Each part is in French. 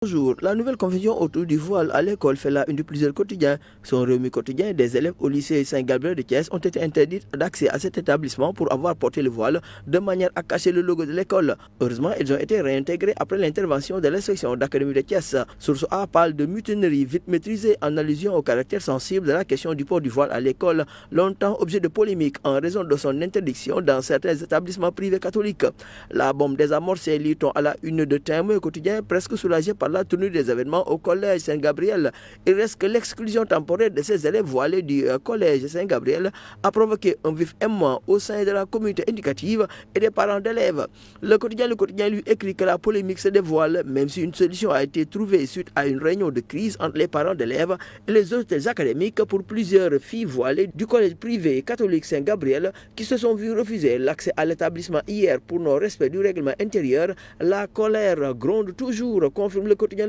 Bonjour, la nouvelle confusion autour du voile à l'école fait la une de plusieurs quotidiens. Son Réumi quotidien, des élèves au lycée Saint-Gabriel de Thiès ont été interdits d'accès à cet établissement pour avoir porté le voile de manière à cacher le logo de l'école. Heureusement, ils ont été réintégrés après l'intervention de l'inspection d'académie de Thiès. Source A parle de mutinerie vite maîtrisée en allusion au caractère sensible de la question du port du voile à l'école, longtemps objet de polémique en raison de son interdiction dans certains établissements privés catholiques. La bombe désamorcée, lit-on à la une de Témoin quotidien, presque soulagée par la tenue des événements au collège Saint-Gabriel. Il reste que l'exclusion temporaire de ces élèves voilés du collège Saint-Gabriel a provoqué un vif émoi au sein de la communauté éducative et des parents d'élèves. Le quotidien lui écrit que la polémique se dévoile, même si une solution a été trouvée suite à une réunion de crise entre les parents d'élèves et les autorités académiques pour plusieurs filles voilées du collège privé catholique Saint-Gabriel qui se sont vues refuser l'accès à l'établissement hier pour non-respect du règlement intérieur. La colère gronde toujours, confirme le quotidien.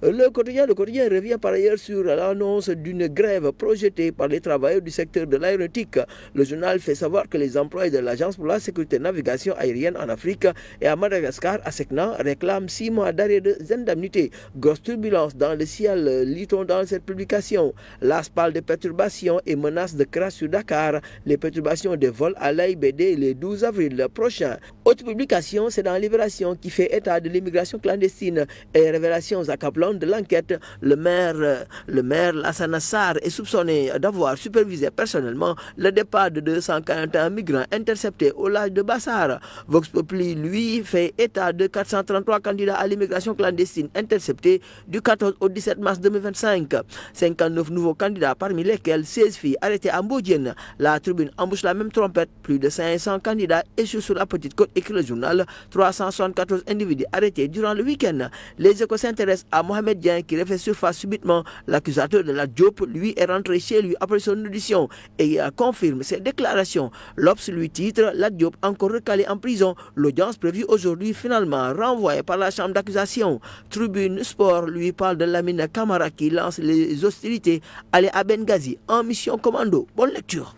Le quotidien revient par ailleurs sur l'annonce d'une grève projetée par les travailleurs du secteur de l'aéronautique. Le journal fait savoir que les employés de l'Agence pour la sécurité de navigation aérienne en Afrique et à Madagascar, à Secnan, réclament 6 mois d'arrêt d'indemnité. Grosse turbulence dans le ciel, lit-on dans cette publication. L'AS parle de perturbations et menaces de crash sur Dakar. Les perturbations des vols à l'AIBD le 12 avril prochain. Autre publication, c'est dans Libération qui fait état de l'immigration clandestine et révélations accablantes de l'enquête. Le maire Lassana Sarr est soupçonné d'avoir supervisé personnellement le départ de 241 migrants interceptés au large de Bassar. Vox Populi, lui, fait état de 433 candidats à l'immigration clandestine interceptés du 14 au 17 mars 2025. 59 nouveaux candidats, parmi lesquels 16 filles arrêtées à Mbodienne. La Tribune embauche la même trompette. Plus de 500 candidats échouent sur la petite côte, écrit le journal. 374 individus arrêtés durant le week-end. Les Échos s'intéressent à Mohamed Dieng qui refait surface subitement. L'accusateur de la Diop, lui, est rentré chez lui après son audition et confirme ses déclarations. L'Obs lui titre la Diop encore recalé en prison. L'audience prévue aujourd'hui finalement renvoyée par la chambre d'accusation. Tribune Sport lui parle de Lamine Camara qui lance les hostilités. Allez à Benghazi en mission commando. Bonne lecture.